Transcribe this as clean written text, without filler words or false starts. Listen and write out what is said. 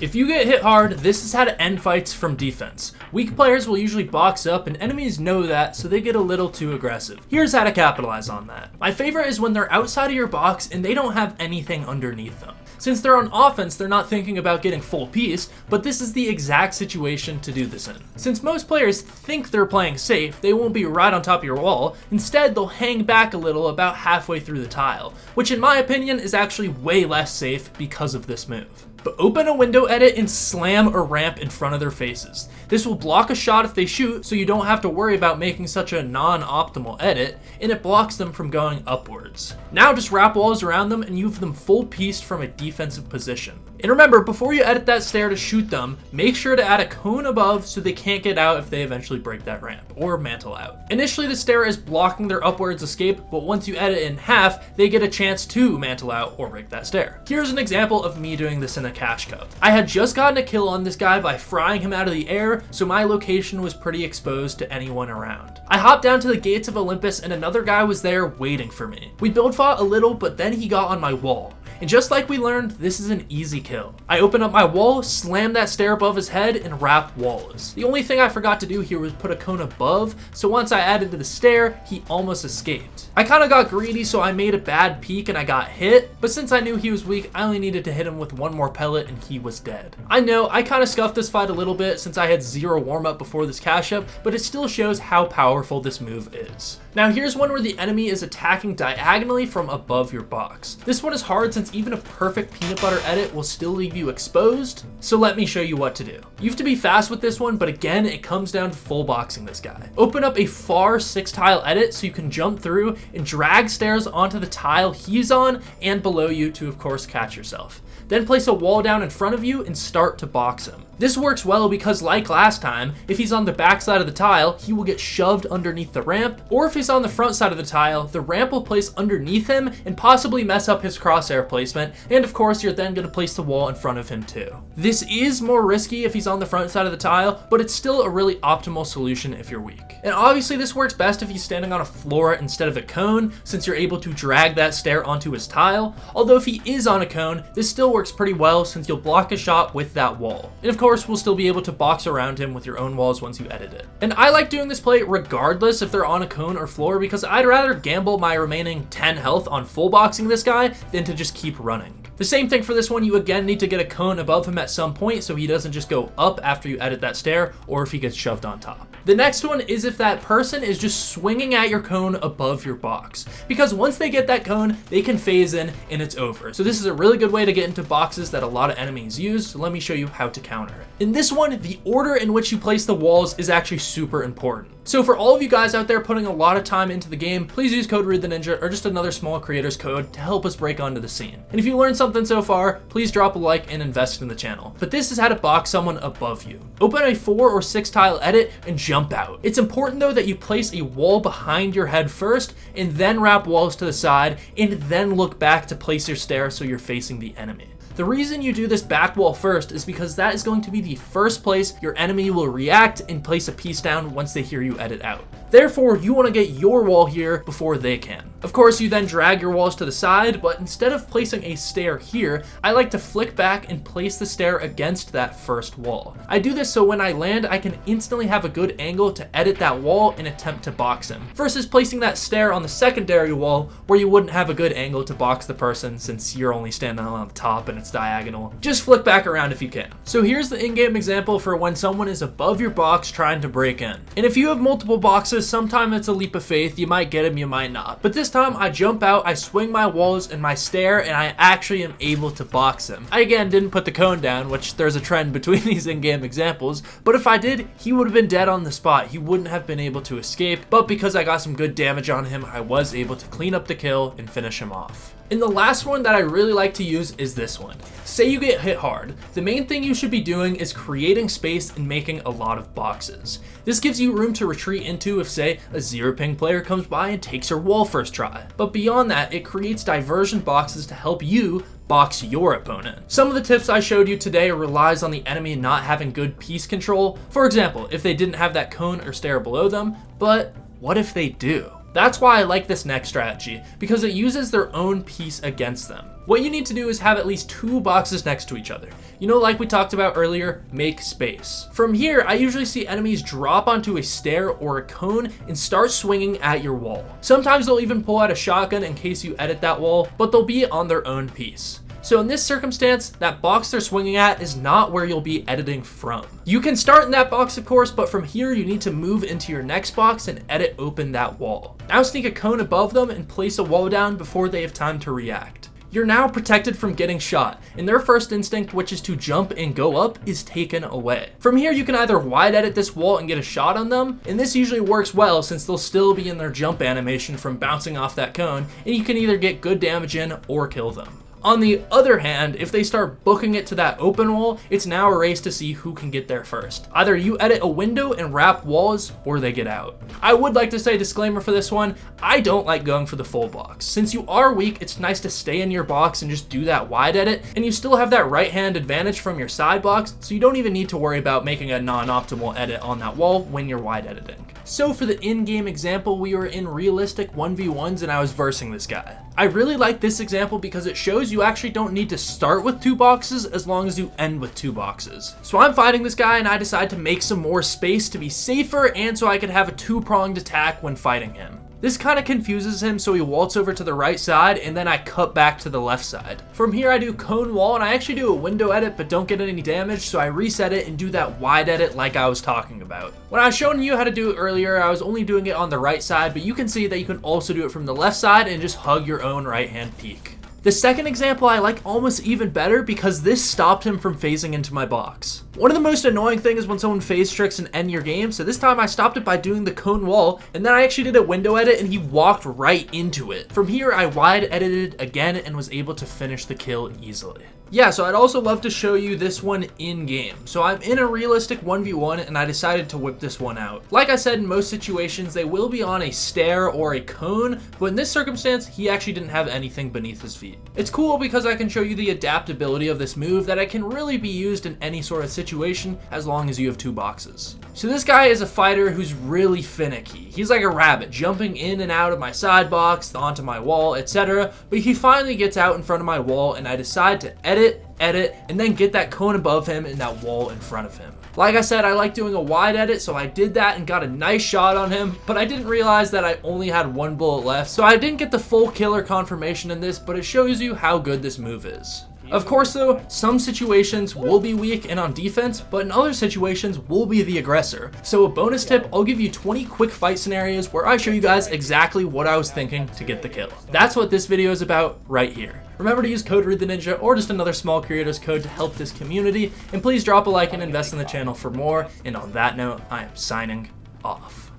If you get hit hard, this is how to end fights from defense. Weak players will usually box up and enemies know that, so they get a little too aggressive. Here's how to capitalize on that. My favorite is when they're outside of your box and they don't have anything underneath them. Since they're on offense, they're not thinking about getting full piece, but this is the exact situation to do this in. Since most players think they're playing safe, they won't be right on top of your wall. Instead, they'll hang back a little about halfway through the tile, which in my opinion is actually way less safe because of this move. But open a window edit and slam a ramp in front of their faces. This will block a shot if they shoot, so you don't have to worry about making such a non-optimal edit, and it blocks them from going upwards. Now just wrap walls around them and you have them full pieced from a defensive position. And remember, before you edit that stair to shoot them, make sure to add a cone above so they can't get out if they eventually break that ramp, or mantle out. Initially the stair is blocking their upwards escape, but once you edit it in half, they get a chance to mantle out or break that stair. Here's an example of me doing this in a cash cup. I had just gotten a kill on this guy by frying him out of the air, so my location was pretty exposed to anyone around. I hopped down to the gates of Olympus and another guy was there waiting for me. We build fought a little, but then he got on my wall. And just like we learned, this is an easy kill. I open up my wall, slam that stair above his head, and wrap walls. The only thing I forgot to do here was put a cone above, so once I added to the stair, he almost escaped. I kind of got greedy, so I made a bad peek and I got hit, but since I knew he was weak, I only needed to hit him with one more pellet and he was dead. I know, I kind of scuffed this fight a little bit since I had zero warm-up before this cash up, but it still shows how powerful this move is. Now here's one where the enemy is attacking diagonally from above your box. This one is hard since even a perfect peanut butter edit will still leave you exposed, so let me show you what to do. You have to be fast with this one, but again, it comes down to full boxing this guy. Open up a far 6-tile edit so you can jump through and drag stairs onto the tile he's on and below you to of course catch yourself. Then place a wall down in front of you and start to box him. This works well because like last time, if he's on the back side of the tile, he will get shoved underneath the ramp, or if he's on the front side of the tile, the ramp will place underneath him and possibly mess up his crosshair placement, and of course you're then going to place the wall in front of him too. This is more risky if he's on the front side of the tile, but it's still a really optimal solution if you're weak. And obviously this works best if he's standing on a floor instead of a cone, since you're able to drag that stair onto his tile, although if he is on a cone, this still works pretty well since you'll block a shot with that wall. And of course, we'll still be able to box around him with your own walls once you edit it. And I like doing this play regardless if they're on a cone or floor because I'd rather gamble my remaining 10 health on full boxing this guy than to just keep running. The same thing for this one, you again need to get a cone above him at some point so he doesn't just go up after you edit that stair or if he gets shoved on top. The next one is if that person is just swinging at your cone above your box, because once they get that cone, they can phase in and it's over. So this is a really good way to get into boxes that a lot of enemies use, so let me show you how to counter it. In this one, the order in which you place the walls is actually super important. So for all of you guys out there putting a lot of time into the game, please use code reidtheninja or just another small creator's code to help us break onto the scene. And if you learned something so far, please drop a like and invest in the channel. But this is how to box someone above you. Open a 4 or 6 tile edit and jump out. It's important though that you place a wall behind your head first and then wrap walls to the side and then look back to place your stair so you're facing the enemy. The reason you do this back wall first is because that is going to be the first place your enemy will react and place a piece down once they hear you edit out. Therefore, you want to get your wall here before they can. Of course, you then drag your walls to the side, but instead of placing a stair here, I like to flick back and place the stair against that first wall. I do this so when I land, I can instantly have a good angle to edit that wall and attempt to box him, versus placing that stair on the secondary wall where you wouldn't have a good angle to box the person since you're only standing on the top and it's diagonal. Just flick back around if you can. So here's the in-game example for when someone is above your box trying to break in. And if you have multiple boxes, sometimes it's a leap of faith. You might get him, you might not. But this time I jump out, I swing my walls and my stair, and I actually am able to box him. I again didn't put the cone down, which there's a trend between these in-game examples, but if I did, he would have been dead on the spot. He wouldn't have been able to escape, but because I got some good damage on him, I was able to clean up the kill and finish him off. And the last one that I really like to use is this one. Say you get hit hard. The main thing you should be doing is creating space and making a lot of boxes. This gives you room to retreat into if, say, a 0-ping player comes by and takes your wall first try. But beyond that, it creates diversion boxes to help you box your opponent. Some of the tips I showed you today relies on the enemy not having good piece control. For example, if they didn't have that cone or stair below them, but what if they do? That's why I like this next strategy, because it uses their own piece against them. What you need to do is have at least 2 boxes next to each other. You know, like we talked about earlier, make space. From here, I usually see enemies drop onto a stair or a cone and start swinging at your wall. Sometimes they'll even pull out a shotgun in case you edit that wall, but they'll be on their own piece. So in this circumstance, that box they're swinging at is not where you'll be editing from. You can start in that box, of course, but from here you need to move into your next box and edit open that wall. Now sneak a cone above them and place a wall down before they have time to react. You're now protected from getting shot, and their first instinct, which is to jump and go up, is taken away. From here, you can either wide edit this wall and get a shot on them, and this usually works well since they'll still be in their jump animation from bouncing off that cone, and you can either get good damage in or kill them. On the other hand, if they start booking it to that open wall, it's now a race to see who can get there first. Either you edit a window and wrap walls, or they get out. I would like to say disclaimer for this one, I don't like going for the full box. Since you are weak, it's nice to stay in your box and just do that wide edit, and you still have that right hand advantage from your side box, so you don't even need to worry about making a non-optimal edit on that wall when you're wide editing. So for the in-game example, we were in realistic 1v1s and I was versing this guy. I really like this example because it shows you actually don't need to start with 2 boxes as long as you end with 2 boxes. So I'm fighting this guy and I decide to make some more space to be safer and so I could have a 2-pronged attack when fighting him. This kind of confuses him, so he waltz over to the right side and then I cut back to the left side. From here I do cone wall and I actually do a window edit but don't get any damage, so I reset it and do that wide edit like I was talking about. When I was showing you how to do it earlier, I was only doing it on the right side, but you can see that you can also do it from the left side and just hug your own right hand peak. The second example I like almost even better because this stopped him from phasing into my box. One of the most annoying things is when someone phase tricks and end your game, so this time I stopped it by doing the cone wall, and then I actually did a window edit and he walked right into it. From here I wide edited again and was able to finish the kill easily. Yeah, so I'd also love to show you this one in game. So I'm in a realistic 1v1 and I decided to whip this one out. Like I said, in most situations, they will be on a stair or a cone, but in this circumstance, he actually didn't have anything beneath his feet. It's cool because I can show you the adaptability of this move that it can really be used in any sort of situation as long as you have 2 boxes. So this guy is a fighter who's really finicky. He's like a rabbit, jumping in and out of my side box, onto my wall, etc. But he finally gets out in front of my wall and I decide to edit, and then get that cone above him and that wall in front of him. Like I said, I like doing a wide edit, so I did that and got a nice shot on him, but I didn't realize that I only had 1 bullet left, so I didn't get the full killer confirmation in this, but it shows you how good this move is. Of course though, some situations will be weak and on defense, but in other situations we'll be the aggressor. So a bonus tip, I'll give you 20 quick fight scenarios where I show you guys exactly what I was thinking to get the kill. That's what this video is about right here. Remember to use code reidtheninja or just another small creator's code to help this community, and please drop a like and invest in the channel for more, and on that note, I am signing off.